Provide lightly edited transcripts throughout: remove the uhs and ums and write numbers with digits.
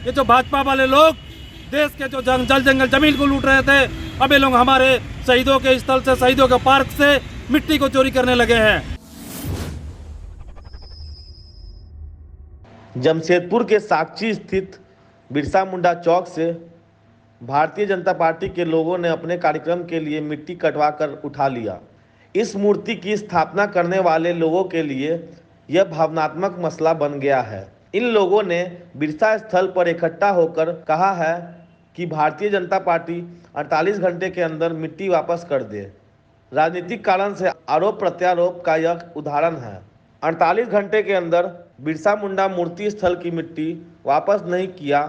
ये जो भाजपा वाले लोग देश के जो जल जंगल जमीन को लूट रहे थे, अब ये लोग हमारे शहीदों के स्थल से, शहीदों के पार्क से मिट्टी को चोरी करने लगे हैं। जमशेदपुर के साकची स्थित बिरसा मुंडा चौक से भारतीय जनता पार्टी के लोगों ने अपने कार्यक्रम के लिए मिट्टी कटवा कर उठा लिया। इस मूर्ति की स्थापना करने वाले लोगों के लिए यह भावनात्मक मसला बन गया है। इन लोगों ने बिरसा स्थल पर इकट्ठा होकर कहा है कि भारतीय जनता पार्टी 48 घंटे के अंदर मिट्टी वापस कर दे। राजनीतिक कारण से आरोप प्रत्यारोप का यह उदाहरण है। 48 घंटे के अंदर बिरसा मुंडा मूर्ति स्थल की मिट्टी वापस नहीं किया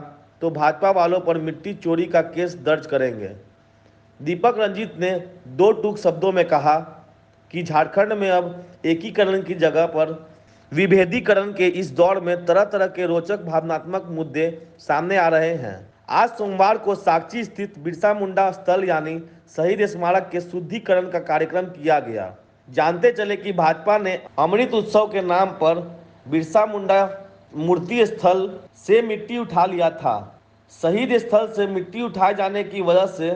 तो भाजपा वालों पर मिट्टी चोरी का केस दर्ज करेंगे। दीपक रंजीत ने दो टूक शब्दों में कहा कि झारखंड में अब एकीकरण की जगह पर विभेदीकरण के इस दौर में तरह तरह के रोचक भावनात्मक मुद्दे सामने आ रहे हैं। आज सोमवार को साकची स्थित बिरसा मुंडा स्थल यानी शहीद स्मारक के शुद्धिकरण का कार्यक्रम किया गया। जानते चले कि भाजपा ने अमृत उत्सव के नाम पर बिरसा मुंडा मूर्ति स्थल से मिट्टी उठा लिया था। शहीद स्थल से मिट्टी उठाए जाने की वजह से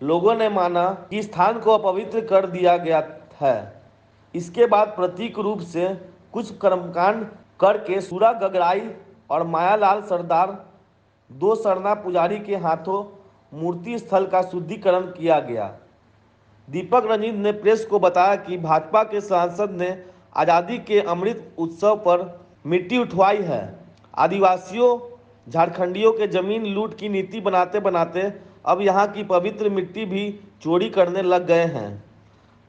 लोगों ने माना कि स्थान को अपवित्र कर दिया गया है। इसके बाद प्रतीक रूप से कुछ कर्मकांड करके सूरा गगराई और मायालाल सरदार, दो सरना पुजारी के हाथों मूर्ति स्थल का शुद्धिकरण किया गया। दीपक रंजीत ने प्रेस को बताया कि भाजपा के सांसद ने आज़ादी के अमृत उत्सव पर मिट्टी उठवाई है। आदिवासियों झारखंडियों के जमीन लूट की नीति बनाते बनाते अब यहाँ की पवित्र मिट्टी भी चोरी करने लग गए हैं।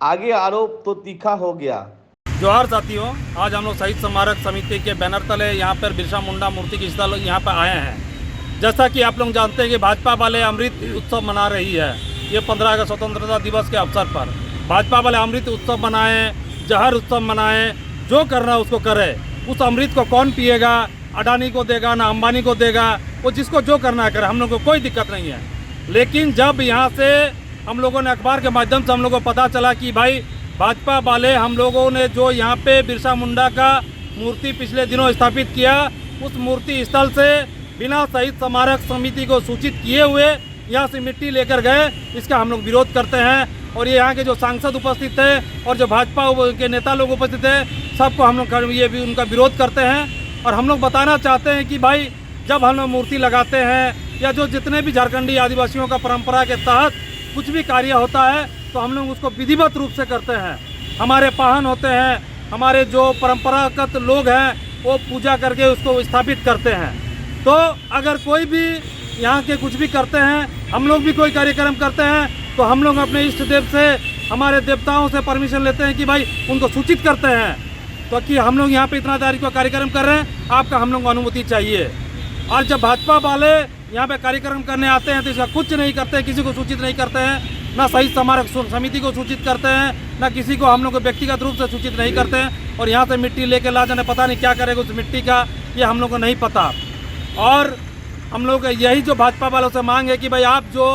आगे आरोप तो तीखा हो गया। जोहार साथियों, आज हम लोग शहीद स्मारक समिति के बैनर तले यहाँ पर बिरसा मुंडा मूर्ति की स्थल यहाँ पर आए हैं। जैसा कि आप लोग जानते हैं कि भाजपा वाले अमृत उत्सव मना रही है। ये 15 अगस्त स्वतंत्रता दिवस के अवसर पर भाजपा वाले अमृत उत्सव मनाएं, जहर उत्सव मनाएं, जो करना उसको करे। उस अमृत को कौन पिएगा? अडानी को देगा ना अंबानी को देगा, वो जिसको जो करना है करे, हम लोग को कोई दिक्कत नहीं है। लेकिन जब यहाँ से हम लोगों ने अखबार के माध्यम से हम लोगों को पता चला कि भाई भाजपा वाले हम लोगों ने जो यहाँ पे बिरसा मुंडा का मूर्ति पिछले दिनों स्थापित किया, उस मूर्ति स्थल से बिना शहीद स्मारक समिति को सूचित किए हुए यहाँ से मिट्टी लेकर गए। इसका हम लोग विरोध करते हैं और ये यहाँ के जो सांसद उपस्थित थे और जो भाजपा के नेता लोग उपस्थित थे, सबको हम लोग ये भी उनका विरोध करते हैं। और हम लोग बताना चाहते हैं कि भाई जब हम लोग मूर्ति लगाते हैं या जो जितने भी झारखंडी आदिवासियों का परंपरा के तहत कुछ भी कार्य होता है तो हम लोग उसको विधिवत रूप से करते हैं। हमारे पाहन होते हैं, हमारे जो परंपरागत लोग हैं वो पूजा करके उसको स्थापित करते हैं। तो अगर कोई भी यहाँ के कुछ भी करते हैं, हम लोग भी कोई कार्यक्रम करते हैं, तो हम लोग अपने इष्ट देव से, हमारे देवताओं से परमिशन लेते हैं कि भाई उनको सूचित करते हैं तो कि हम लोग यहाँ पे इतना तारीख को कार्यक्रम कर रहे हैं, आपका हम लोग को अनुमति चाहिए। और जब भाजपा वाले यहाँ पे कार्यक्रम करने आते हैं तो इसका कुछ नहीं करते, किसी को सूचित नहीं करते हैं, ना शहीद स्मारक समिति को सूचित करते हैं, ना किसी को हम लोग को व्यक्तिगत रूप से सूचित नहीं करते हैं। और यहाँ से मिट्टी लेके ला जाने पता नहीं क्या करेगा उस मिट्टी का, ये हम लोग को नहीं पता। और हम लोग यही जो भाजपा वालों से मांग है कि भाई आप जो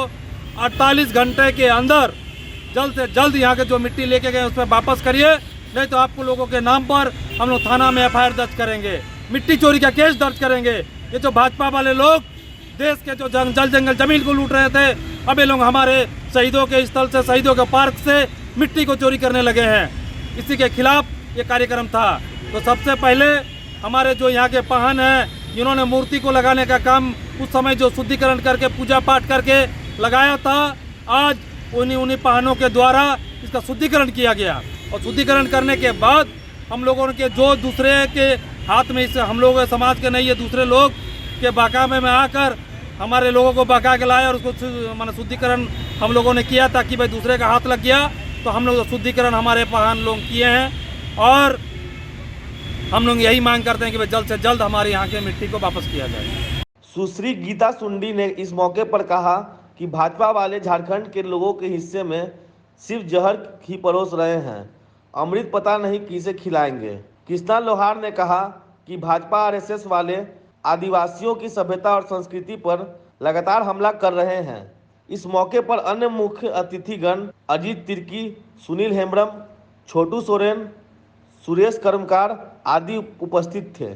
48 घंटे के अंदर जल्द से जल्द यहाँ के जो मिट्टी लेके गए उस पर वापस करिए, नहीं तो आपको लोगों के नाम पर हम लोग थाना में FIR दर्ज करेंगे, मिट्टी चोरी का केस दर्ज करेंगे। ये जो भाजपा वाले लोग देश के जो जल जंगल जमीन को लूट रहे थे, अब ये लोग हमारे शहीदों के स्थल से, शहीदों के पार्क से मिट्टी को चोरी करने लगे हैं। इसी के खिलाफ ये कार्यक्रम था। तो सबसे पहले हमारे जो यहाँ के पाहन हैं, जिन्होंने मूर्ति को लगाने का काम उस समय जो शुद्धिकरण करके पूजा पाठ करके लगाया था, आज उन्हीं पाहनों के द्वारा इसका शुद्धिकरण किया गया। और शुद्धिकरण करने के बाद हम लोगों के जो दूसरे के हाथ में, इस हम लोग समाज के नहीं, ये दूसरे लोग के बहकावे में आकर हमारे लोगों को बहका के लाया और उसको माना शुद्धिकरण हम लोगों ने किया ताकि भाई दूसरे का हाथ लग गया तो हम लोग शुद्धिकरण हमारे पाहन लोग किए हैं। और हम लोग यही मांग करते हैं कि भाई जल्द से जल्द हमारे यहाँ के मिट्टी को वापस किया जाए। सुश्री गीता सुंडी ने इस मौके पर कहा कि भाजपा वाले झारखंड के लोगों के हिस्से में सिर्फ जहर ही परोस रहे हैं, अमृत पता नहीं किसे खिलाएंगे। कृष्णा लोहार ने कहा कि भाजपा RSS वाले आदिवासियों की सभ्यता और संस्कृति पर लगातार हमला कर रहे हैं। इस मौके पर अन्य मुख्य अतिथिगण अजीत तिर्की, सुनील हेम्ब्रम, छोटू सोरेन, सुरेश कर्मकार आदि उपस्थित थे।